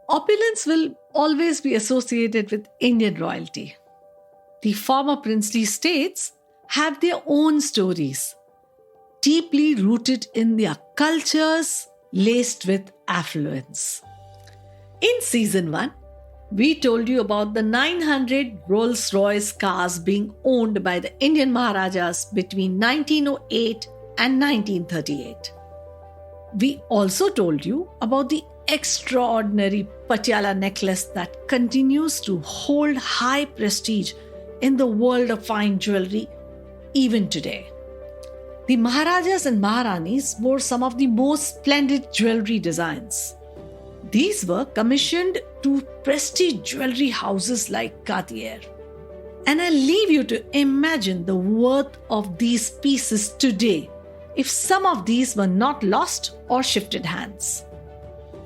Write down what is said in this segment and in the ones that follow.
Opulence will always be associated with Indian royalty. The former princely states have their own stories, deeply rooted in their cultures, laced with affluence. In season 1, we told you about the 900 Rolls-Royce cars being owned by the Indian Maharajas between 1908 and 1938. We also told you about the extraordinary Patiala necklace that continues to hold high prestige in the world of fine jewellery even today. The Maharajas and Maharanis wore some of the most splendid jewellery designs. These were commissioned to prestige jewellery houses like Cartier. And I leave you to imagine the worth of these pieces today if some of these were not lost or shifted hands.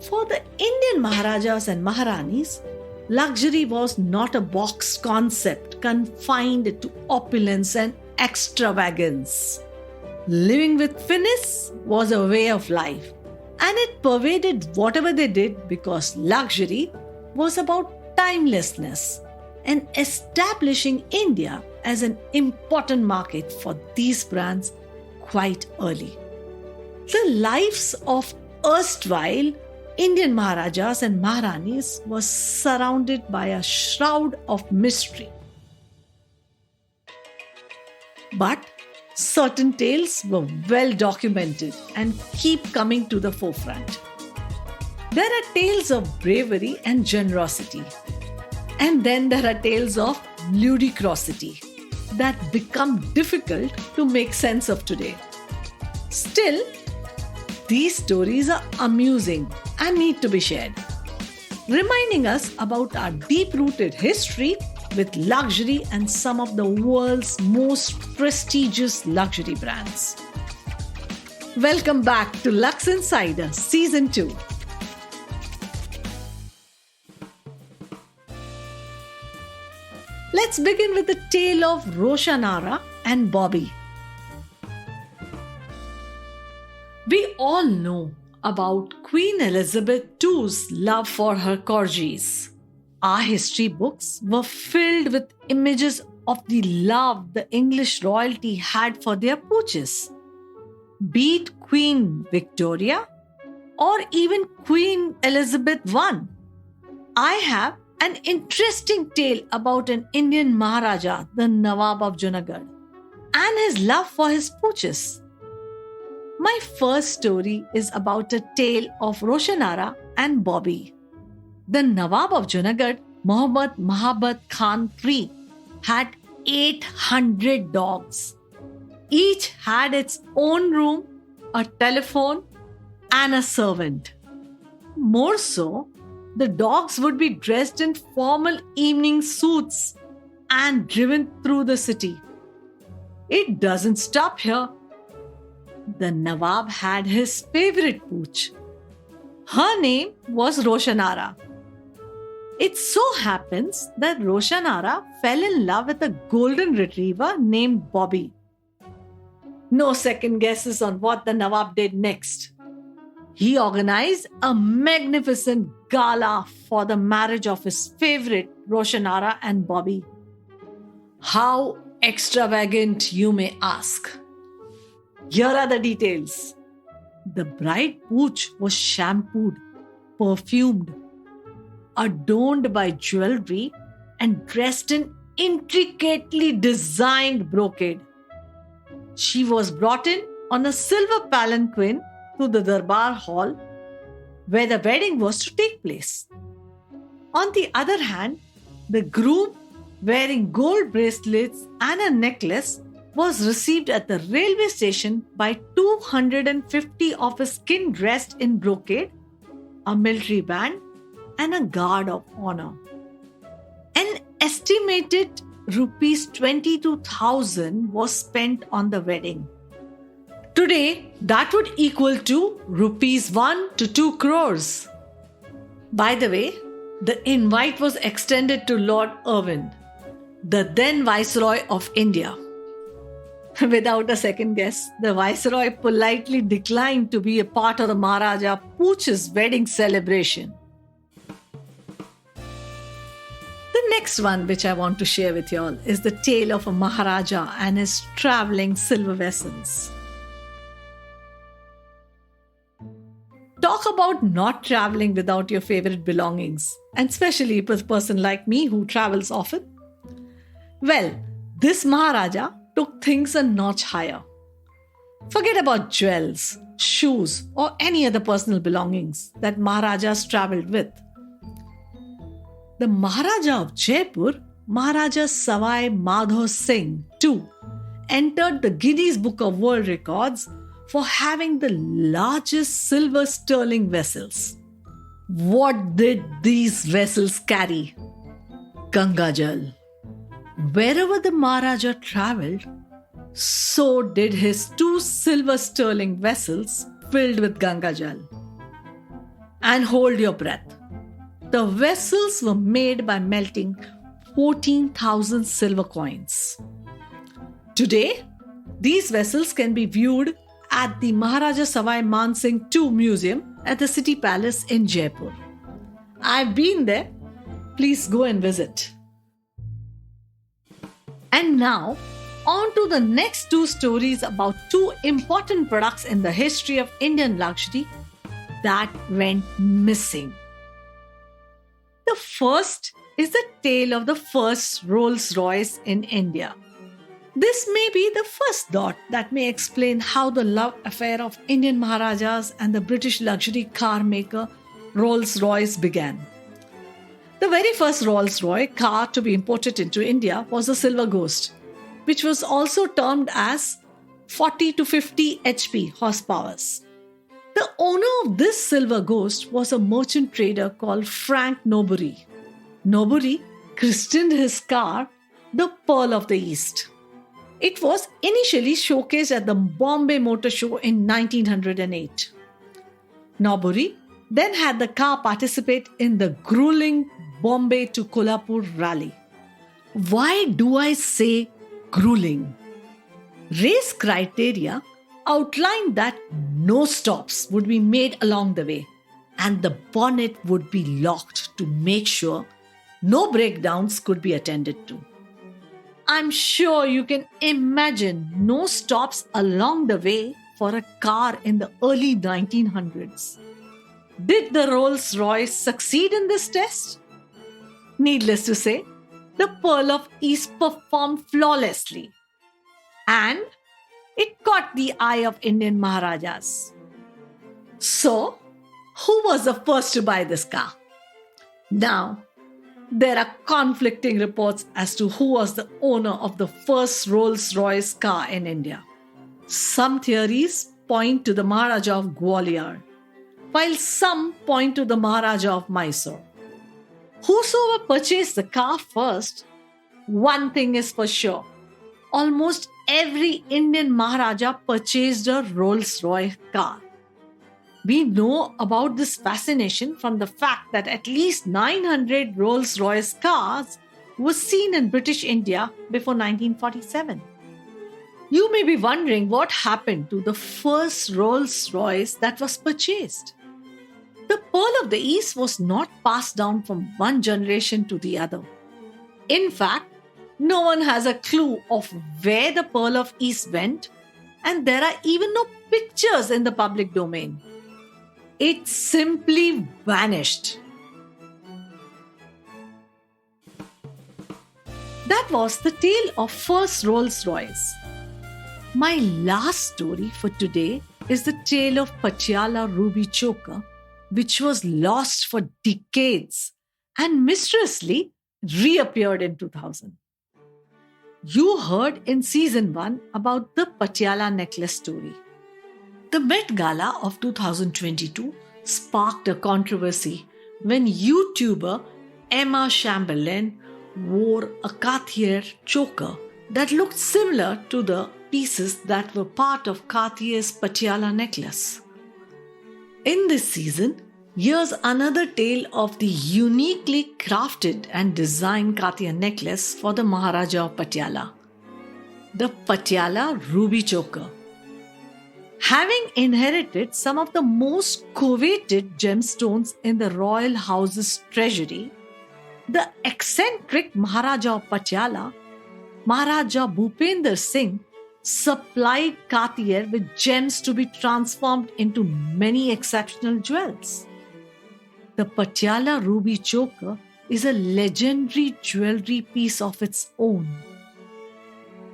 For the Indian Maharajas and Maharanis, luxury was not a boxed concept confined to opulence and extravagance. Living with finesse was a way of life, and it pervaded whatever they did because luxury was about timelessness and establishing India as an important market for these brands quite early. The lives of erstwhile Indian Maharajas and Maharanis was surrounded by a shroud of mystery. But certain tales were well documented and keep coming to the forefront. There are tales of bravery and generosity. And then there are tales of ludicrosity that become difficult to make sense of today. Still, these stories are amusing and need to be shared, reminding us about our deep-rooted history with luxury and some of the world's most prestigious luxury brands. Welcome back to Luxe Insider Season 2. Let's begin with the tale of Roshanara and Bobby. We all know about Queen Elizabeth II's love for her corgis. Our history books were filled with images of the love the English royalty had for their pooches. Be it Queen Victoria or even Queen Elizabeth I. I have an interesting tale about an Indian Maharaja, the Nawab of Junagadh, and his love for his pooches. My first story is about a tale of Roshanara and Bobby. The Nawab of Junagadh, Muhammad Mahabat Khan III, had 800 dogs. Each had its own room, a telephone, and a servant. More so, the dogs would be dressed in formal evening suits and driven through the city. It doesn't stop here. The Nawab had his favorite pooch. Her name was Roshanara. It so happens that Roshanara fell in love with a golden retriever named Bobby. No second guesses on what the Nawab did next. He organized a magnificent gala for the marriage of his favorite Roshanara and Bobby. How extravagant, you may ask. Here are the details. The bride pooch was shampooed, perfumed, adorned by jewelry, and dressed in intricately designed brocade. She was brought in on a silver palanquin to the Darbar Hall where the wedding was to take place. On the other hand, the groom, wearing gold bracelets and a necklace, was received at the railway station by 250 of his kin dressed in brocade, a military band, and a guard of honor. An estimated rupees 22,000 was spent on the wedding. Today, that would equal to rupees 1 to 2 crores. By the way, the invite was extended to Lord Irwin, the then Viceroy of India. Without a second guess, the Viceroy politely declined to be a part of the Maharaja Pooch's wedding celebration. next one, which I want to share with you all, is the tale of a Maharaja and his traveling silver vessels. Talk about not traveling without your favorite belongings, and especially for a person like me who travels often. Well, this Maharaja took things a notch higher. Forget about jewels, shoes, or any other personal belongings that Maharajas traveled with. The Maharaja of Jaipur, Maharaja Sawai Singh too, entered the Guinness Book of World Records for having the largest silver sterling vessels. What did these vessels carry? Ganga Jal. Wherever the Maharaja travelled, so did his 2 silver sterling vessels filled with Ganga Jal. And hold your breath. The vessels were made by melting 14,000 silver coins. Today, these vessels can be viewed at the Maharaja Sawai Singh II Museum at the City Palace in Jaipur. I've been there. Please go and visit. And now, on to the next 2 stories about 2 important products in the history of Indian luxury that went missing. The first is the tale of the first Rolls Royce in India. This may be the first dot that may explain how the love affair of Indian Maharajas and the British luxury car maker Rolls Royce began. The very first Rolls Royce car to be imported into India was a Silver Ghost, which was also termed as 40 to 50 HP horsepowers. The owner of this Silver Ghost was a merchant trader called Frank Norbury. Norbury christened his car the Pearl of the East. It was initially showcased at the Bombay Motor Show in 1908. Norbury then had the car participate in the grueling Bombay to Kolhapur rally. Why do I say grueling? Race criteria outlined that no stops would be made along the way and the bonnet would be locked to make sure no breakdowns could be attended to. I'm sure you can imagine no stops along the way for a car in the early 1900s. Did the Rolls-Royce succeed in this test? Needless to say, the Pearl of East performed flawlessly. And it caught the eye of Indian Maharajas. So, who was the first to buy this car? Now, there are conflicting reports as to who was the owner of the first Rolls-Royce car in India. Some theories point to the Maharaja of Gwalior, while some point to the Maharaja of Mysore. Whosoever purchased the car first, one thing is for sure. Almost every Indian Maharaja purchased a Rolls-Royce car. We know about this fascination from the fact that at least 900 Rolls-Royce cars were seen in British India before 1947. You may be wondering what happened to the first Rolls-Royce that was purchased. The Pearl of the East was not passed down from one generation to the other. In fact, no one has a clue of where the Pearl of East went, and there are even no pictures in the public domain. It simply vanished. That was the tale of first Rolls-Royce. My last story for today is the tale of Patiala ruby choker, which was lost for decades and mysteriously reappeared in 2000. You heard in season 1 about the Patiala necklace story. The Met Gala of 2022 sparked a controversy when YouTuber Emma Chamberlain wore a Cartier choker that looked similar to the pieces that were part of Cartier's Patiala necklace. In this season, here's another tale of the uniquely crafted and designed Cartier necklace for the Maharaja of Patiala, the Patiala ruby choker. Having inherited some of the most coveted gemstones in the royal house's treasury, The eccentric Maharaja of Patiala, Maharaja Bhupender Singh, supplied Cartier with gems to be transformed into many exceptional jewels. The Patiala ruby choker is a legendary jewelry piece of its own.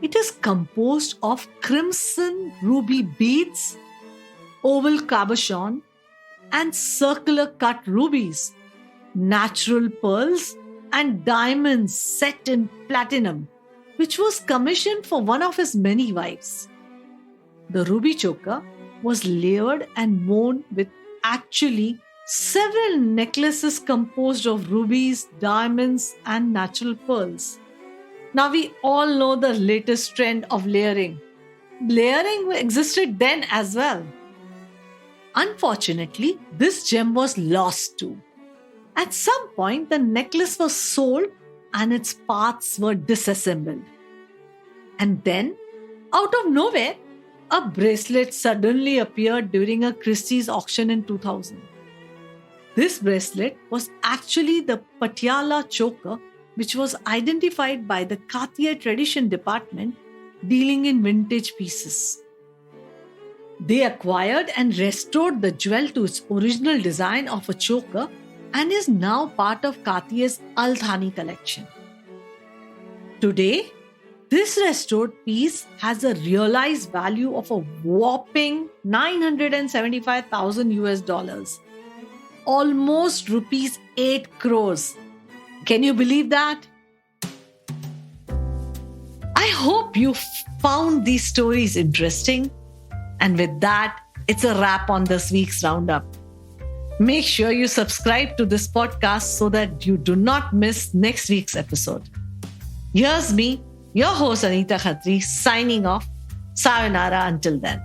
It is composed of crimson ruby beads, oval cabochon, and circular cut rubies, natural pearls, and diamonds set in platinum, which was commissioned for one of his many wives. The ruby choker was layered and worn with actually several necklaces composed of rubies, diamonds, and natural pearls. Now we all know the latest trend of layering. Layering existed then as well. Unfortunately, this gem was lost too. At some point, the necklace was sold and its parts were disassembled. And then, out of nowhere, a bracelet suddenly appeared during a Christie's auction in 2000. This bracelet was actually the Patiala choker, which was identified by the Cartier Tradition Department dealing in vintage pieces. They acquired and restored the jewel to its original design of a choker and is now part of Cartier's Al Thani collection. Today, this restored piece has a realized value of a whopping 975,000 US dollars, almost rupees 8 crores. Can you believe that? I hope you found these stories interesting. And with that, it's a wrap on this week's roundup. Make sure you subscribe to this podcast so that you do not miss next week's episode. Here's me, your host Anita Khatri, signing off. Sayonara until then.